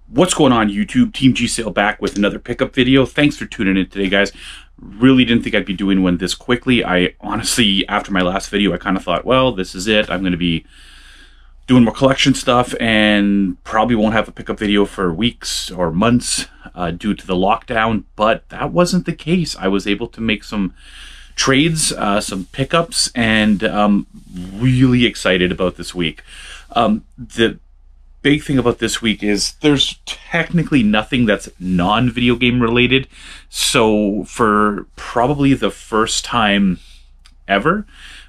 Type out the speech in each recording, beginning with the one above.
What's going on, YouTube? Team G Sale back with another pickup video. Thanks for tuning in today, guys. Really didn't think I'd be doing one this quickly. I honestly, after my last video, I kind of thought, well, this is it. I'm going to be doing more collection stuff and probably won't have a pickup video for weeks or months due to the lockdown, but that wasn't the case. I was able to make some trades, some pickups, and really excited about this week. The big thing about this week is there's technically nothing that's non-video game related. So for probably the first time ever,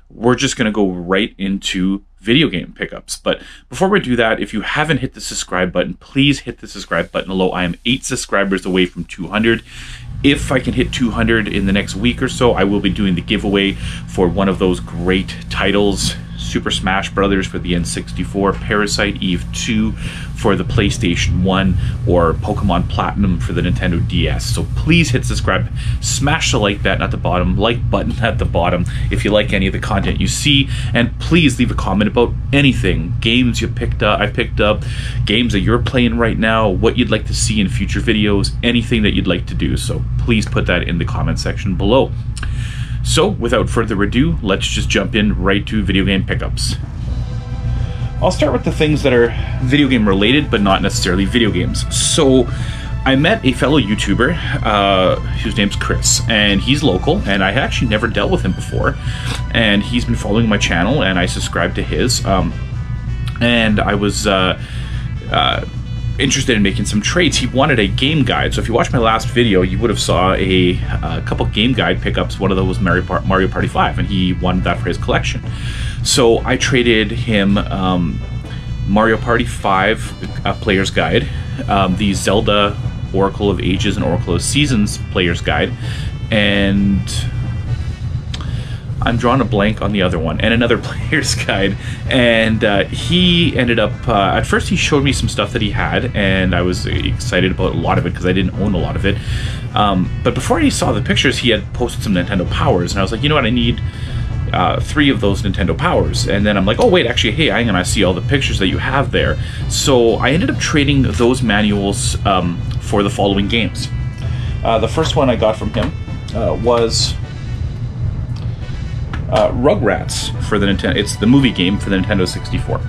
we're just going to go right into video game pickups. But before we do that, if you haven't hit the subscribe button, please hit the subscribe button below. I am 8 subscribers away from 200. If I can hit 200 in the next week or so, I will be doing the giveaway for one of those great titles: Super Smash Brothers for the N64, Parasite Eve 2 for the PlayStation 1, or Pokemon Platinum for the Nintendo DS. So please hit subscribe, smash the like button at the bottom, if you like any of the content you see, and please leave a comment about anything, games you picked up, I picked up, games that you're playing right now, what you'd like to see in future videos, anything that you'd like to do. So please put that in the comment section below. So, without further ado, let's just jump in right to video game pickups. I'll start with the things that are video game related, but not necessarily video games. So, I met a fellow YouTuber whose name's Chris, and he's local, and I had actually never dealt with him before. And he's been following my channel, and I subscribed to his. And I was interested in making some trades. He wanted a game guide. So if you watched my last video, you would have saw a couple game guide pickups. One of those was Mario Party 5, and he wanted that for his collection. So I traded him Mario Party 5 player's guide, the Zelda Oracle of Ages and Oracle of Seasons player's guide, and I'm drawing a blank on the other one, and another player's guide. And he ended up, at first he showed me some stuff that he had, and I was excited about a lot of it because I didn't own a lot of it. But before he saw the pictures, he had posted some Nintendo Powers, and I was like, you know what, I need 3 of those Nintendo Powers. And then I'm like, oh wait, actually, hey, I'm gonna see all the pictures that you have there. So I ended up trading those manuals for the following games. The first one I got from him was Rugrats for the Nintendo. It's the movie game for the Nintendo 64.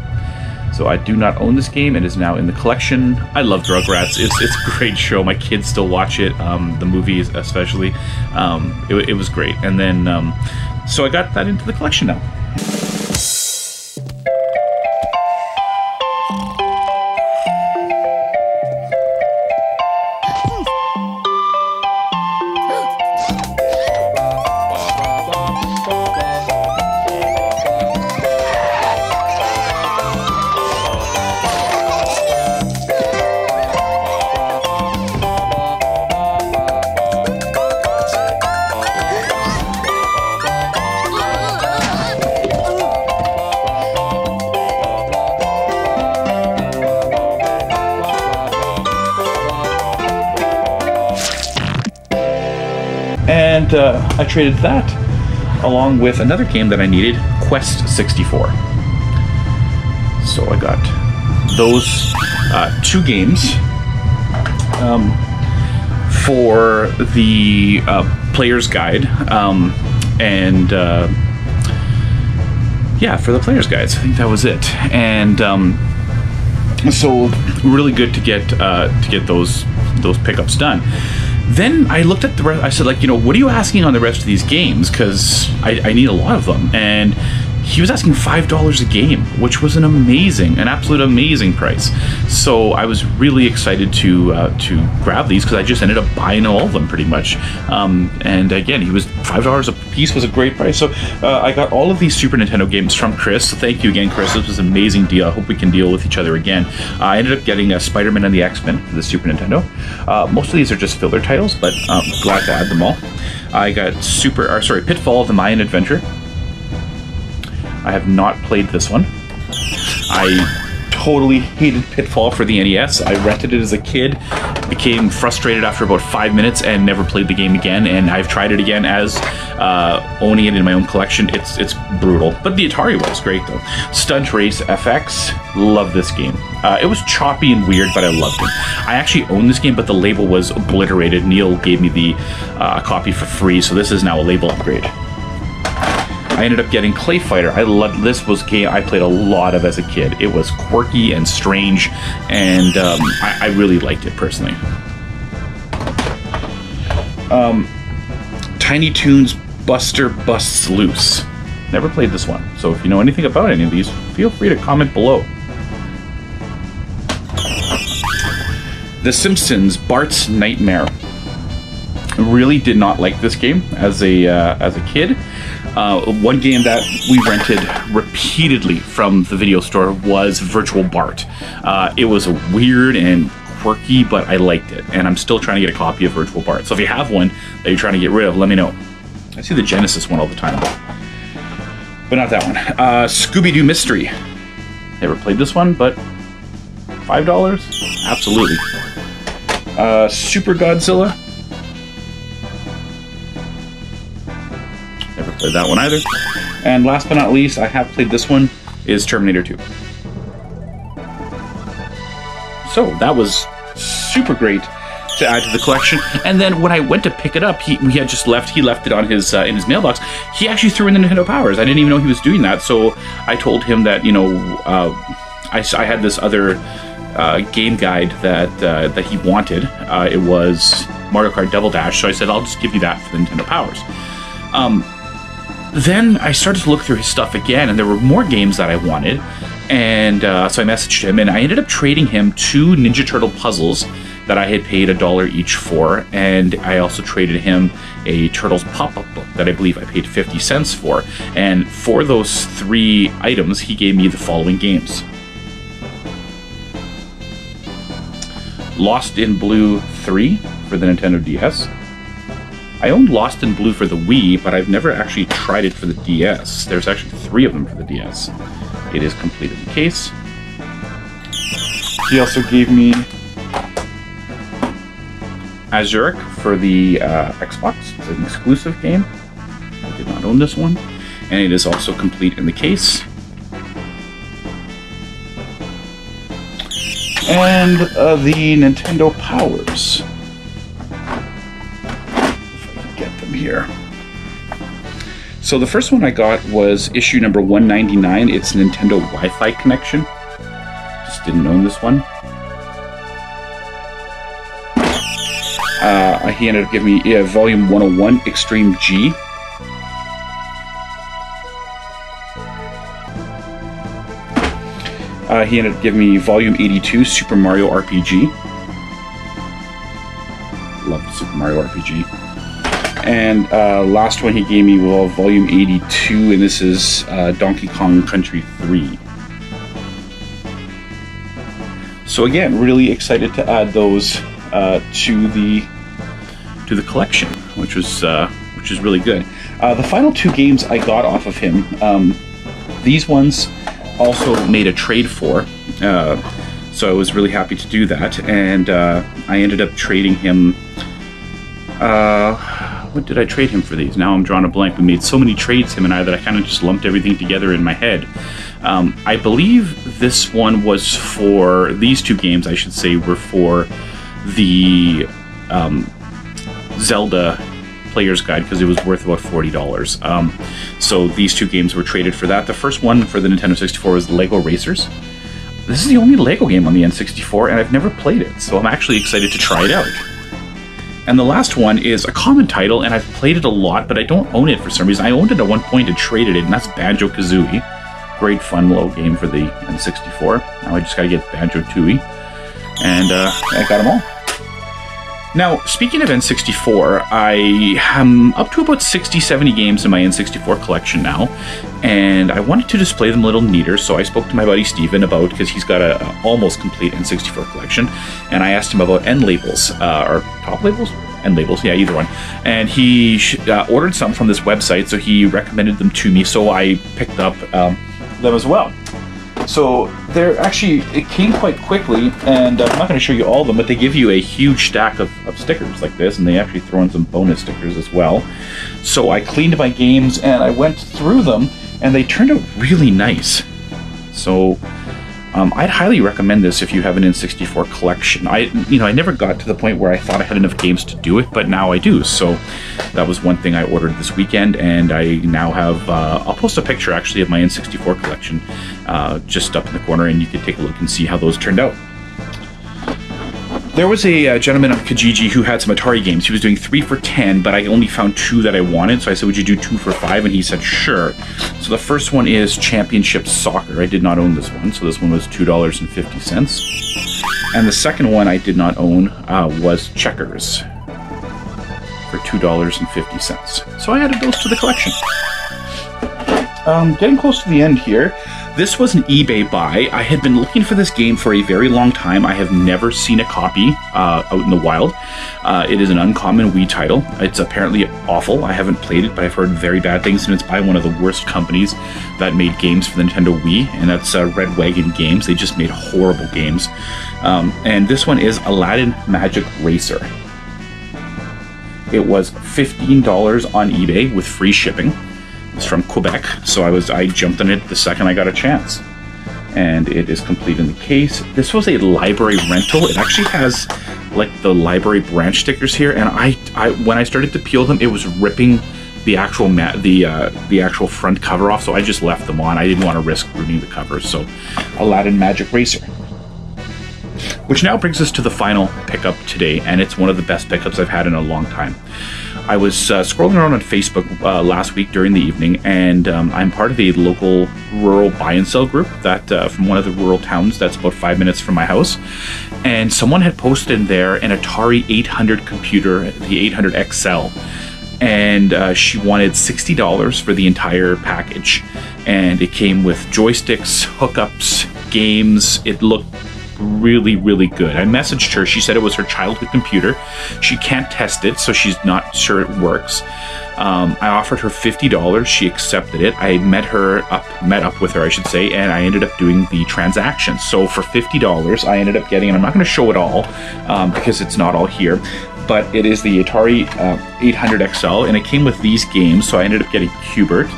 So I do not own this game. It is now in the collection. I loved Rugrats. It's a great show. My kids still watch it. The movies especially. It was great. And then so I got that into the collection now. And I traded that along with another game that I needed, Quest 64. So I got those 2 games for the player's guide, and yeah, for the player's guides. I think that was it. And so really good to get those pickups done. Then I looked at the rest. I said, like, you know, what are you asking on the rest of these games? Because I need a lot of them. And he was asking $5 a game, which was an absolute amazing price. So I was really excited to grab these because I just ended up buying all of them pretty much. And again, he was $5 a piece, was a great price. So I got all of these Super Nintendo games from Chris. So thank you again, Chris. This was an amazing deal. I hope we can deal with each other again. I ended up getting Spider-Man and the X-Men for the Super Nintendo. Most of these are just filler titles, but I'm glad to add them all. I got Pitfall of the Mayan Adventure. I have not played this one. I totally hated Pitfall for the NES. I rented it as a kid, became frustrated after about 5 minutes, and never played the game again. And I've tried it again as owning it in my own collection. It's brutal, but the Atari was great though. Stunt Race FX, love this game. It was choppy and weird, but I loved it. I actually own this game, but the label was obliterated. Neil gave me the copy for free, so this is now a label upgrade. I ended up getting Clay Fighter. I loved this. Was a game I played a lot of as a kid. It was quirky and strange, and I really liked it personally. Tiny Toons Buster Busts Loose. Never played this one, so if you know anything about any of these, feel free to comment below. The Simpsons Bart's Nightmare. Really did not like this game as a kid. One game that we rented repeatedly from the video store was Virtual Bart. It was weird and quirky, but I liked it, and I'm still trying to get a copy of Virtual Bart. So if you have one that you're trying to get rid of, let me know. I see the Genesis one all the time, but not that one. Scooby-Doo Mystery. Never played this one, but $5? Absolutely. Super Godzilla. Never played that one either. And last but not least, I have played this one, is Terminator 2. So that was super great to add to the collection. And then when I went to pick it up, he had just left. He left it on his in his mailbox. He actually threw in the Nintendo Powers. I didn't even know he was doing that. So I told him that, you know, I had this other game guide that he wanted. It was Mario Kart Double Dash. So I said, I'll just give you that for the Nintendo Powers. Then I started to look through his stuff again, and there were more games that I wanted, and so I messaged him, and I ended up trading him 2 Ninja Turtle puzzles that I had paid $1 each for, and I also traded him a Turtles pop-up book that I believe I paid 50 cents for, and for those 3 items, he gave me the following games. Lost in Blue 3 for the Nintendo DS. I owned Lost in Blue for the Wii, but I've never actually tried it for the DS. There's actually 3 of them for the DS. It is complete in the case. He also gave me Azuric for the Xbox. It's an exclusive game. I did not own this one. And it is also complete in the case. And the Nintendo Powers. Here. So the first one I got was issue number 199. It's Nintendo Wi-Fi Connection. Just didn't own this one. He ended up giving me volume 101 Extreme G. He ended up giving me volume 82 Super Mario RPG. Love Super Mario RPG. And last one he gave me, well, volume 82, and this is Donkey Kong Country 3. So again, really excited to add those to the collection, which is really good. The final 2 games I got off of him, these ones also made a trade for, so I was really happy to do that, and I ended up trading him. What did I trade him for these? Now I'm drawing a blank. We made so many trades, him and I, that I kind of just lumped everything together in my head. I believe this one was for, these 2 games, I should say, were for the Zelda Player's Guide, because it was worth about $40. So these 2 games were traded for that. The first one for the Nintendo 64 was Lego Racers. This is the only Lego game on the N64, and I've never played it, so I'm actually excited to try it out. And the last one is a common title, and I've played it a lot, but I don't own it for some reason. I owned it at one point and traded it, and that's Banjo-Kazooie. Great fun little game for the N64. Now I just gotta get Banjo-Tooie. And I got them all. Now, speaking of N64, I am up to about 60, 70 games in my N64 collection now, and I wanted to display them a little neater, so I spoke to my buddy Steven about, because he's got a almost complete N64 collection, and I asked him about end labels, or top labels? End labels, yeah, either one. And he ordered some from this website, so he recommended them to me, so I picked up them as well. So they're actually, it came quite quickly, and I'm not going to show you all of them, but they give you a huge stack of stickers like this, and they actually throw in some bonus stickers as well. So I cleaned my games, and I went through them, and they turned out really nice. So I'd highly recommend this if you have an N64 collection. I never got to the point where I thought I had enough games to do it, but now I do. So that was one thing I ordered this weekend, and I now have, I'll post a picture actually of my N64 collection just up in the corner, and you can take a look and see how those turned out. There was a gentleman on Kijiji who had some Atari games. He was doing 3 for $10, but I only found 2 that I wanted, so I said, would you do 2 for $5? And he said, sure. So the first one is Championship Soccer. I did not own this one, so this one was $2.50. And the second one I did not own was Checkers for $2.50. So I added those to the collection. Getting close to the end here. This was an eBay buy. I had been looking for this game for a very long time. I have never seen a copy out in the wild. It is an uncommon Wii title. It's apparently awful. I haven't played it, but I've heard very bad things, and it's by one of the worst companies that made games for the Nintendo Wii, and that's Red Wagon Games. They just made horrible games. And this one is Aladdin Magic Racer. It was $15 on eBay with free shipping. It's from Quebec, so I jumped on it the second I got a chance. And it is complete in the case. This was a library rental. It actually has like the library branch stickers here, and I when I started to peel them, it was ripping the actual the actual front cover off, so I just left them on. I didn't want to risk ruining the covers. So Aladdin Magic Racer. Which now brings us to the final pickup today, and it's one of the best pickups I've had in a long time. I was scrolling around on Facebook last week during the evening, and I'm part of a local rural buy and sell group that from one of the rural towns that's about 5 minutes from my house. And someone had posted in there an Atari 800 computer, the 800 XL, and she wanted $60 for the entire package. And it came with joysticks, hookups, games. It looked really, really good. I messaged her. She said it was her childhood computer. She can't test it, so she's not sure it works. I offered her $50. She accepted it. I met up with her, I should say, and I ended up doing the transaction. So for $50, I ended up getting, and I'm not going to show it all because it's not all here, but it is the Atari 800 XL, and it came with these games. So I ended up getting Qbert.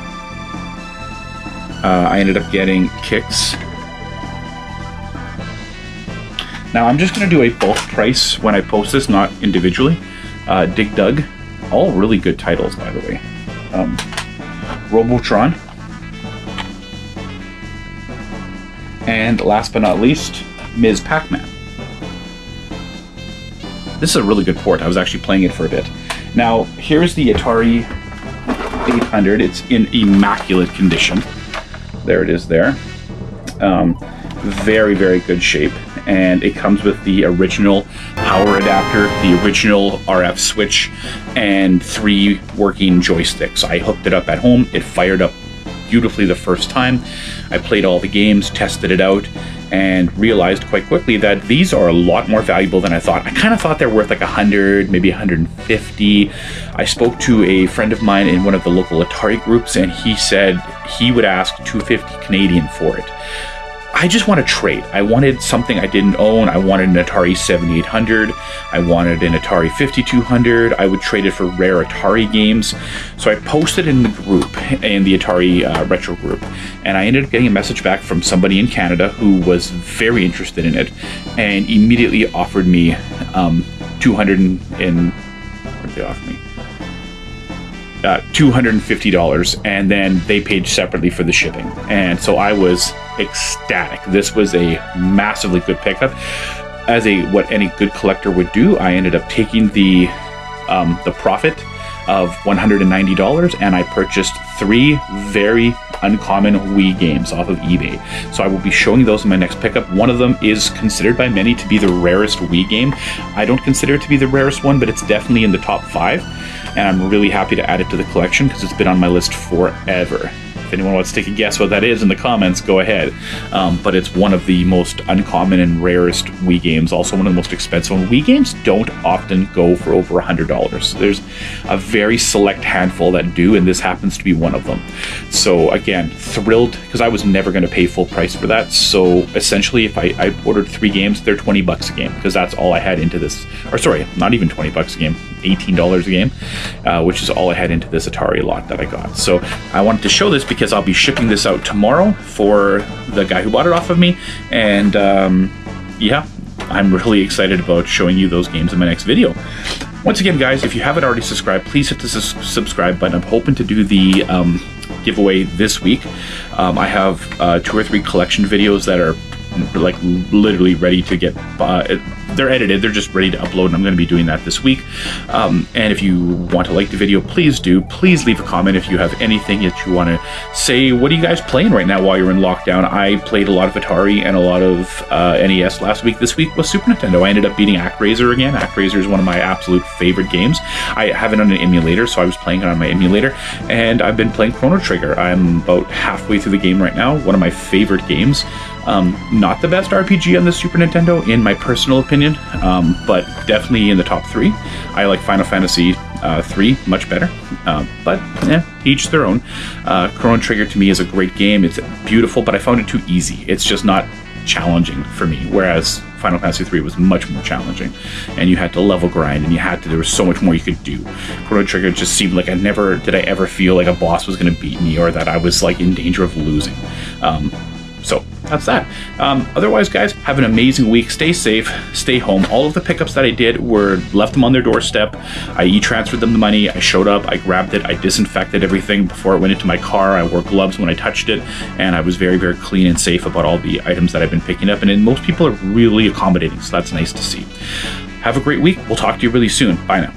I ended up getting Kicks. Now I'm just going to do a bulk price when I post this, not individually. Dig Dug, all really good titles, by the way. Robotron. And last but not least, Ms. Pac-Man. This is a really good port. I was actually playing it for a bit. Now, here's the Atari 800. It's in immaculate condition. There it is there. Very, very good shape. And it comes with the original power adapter, the original RF switch, and 3 working joysticks. I hooked it up at home. It fired up beautifully the first time. I played all the games, tested it out, and realized quite quickly that these are a lot more valuable than I thought. I kind of thought they're worth like 100, maybe 150. I spoke to a friend of mine in one of the local Atari groups, and he said he would ask 250 Canadian for it. I just want to trade. I wanted something I didn't own. I wanted an Atari 7800. I wanted an Atari 5200. I would trade it for rare Atari games. So I posted in the group, in the Atari retro group, and I ended up getting a message back from somebody in Canada who was very interested in it and immediately offered me $250, and then they paid separately for the shipping. And so I was ecstatic. This was a massively good pickup. As what any good collector would do, I ended up taking the profit of $190, and I purchased 3 very uncommon Wii games off of eBay. So I will be showing those in my next pickup. One of them is considered by many to be the rarest Wii game. I don't consider it to be the rarest one, but it's definitely in the top 5, and I'm really happy to add it to the collection because it's been on my list forever. If anyone wants to take a guess what that is in the comments, go ahead. But it's one of the most uncommon and rarest Wii games, also one of the most expensive. And Wii games don't often go for over $100. There's a very select handful that do, and this happens to be one of them. So again, thrilled, because I was never going to pay full price for that. So essentially, if I ordered 3 games, they're $20 a game, because that's all I had into this. Or sorry, not even $20 a game, $18 a game, which is all I had into this Atari lot that I got. So I wanted to show this because I'll be shipping this out tomorrow for the guy who bought it off of me, and yeah, I'm really excited about showing you those games in my next video. Once again, guys, if you haven't already subscribed, please hit the subscribe button. I'm hoping to do the giveaway this week. I have 2 or 3 collection videos that are like literally ready to get they're edited, they're just ready to upload, and I'm going to be doing that this week. And if you want to like the video, please do. Please leave a comment if you have anything that you want to say. What are you guys playing right now while you're in lockdown? I played a lot of Atari and a lot of NES last week. This week was Super Nintendo. I ended up beating ActRaiser again. ActRaiser is one of my absolute favorite games. I have it on an emulator, so I was playing it on my emulator, and I've been playing Chrono Trigger. I'm about halfway through the game right now. One of my favorite games. Not the best RPG on the Super Nintendo, in my personal opinion, but definitely in the top 3. I like Final Fantasy 3 much better, but each their own. Chrono Trigger to me is a great game. It's beautiful, but I found it too easy. It's just not challenging for me, whereas Final Fantasy 3 was much more challenging, and you had to level grind, and there was so much more you could do. Chrono Trigger just seemed like I ever feel like a boss was going to beat me, or that I was like in danger of losing. So that's that. Otherwise, guys, have an amazing week. Stay safe, stay home. All of the pickups that I did left them on their doorstep. I e-transferred them the money. I showed up, I grabbed it, I disinfected everything before it went into my car. I wore gloves when I touched it, and I was very, very clean and safe about all the items that I've been picking up. And most people are really accommodating, so that's nice to see. Have a great week. We'll talk to you really soon. Bye now.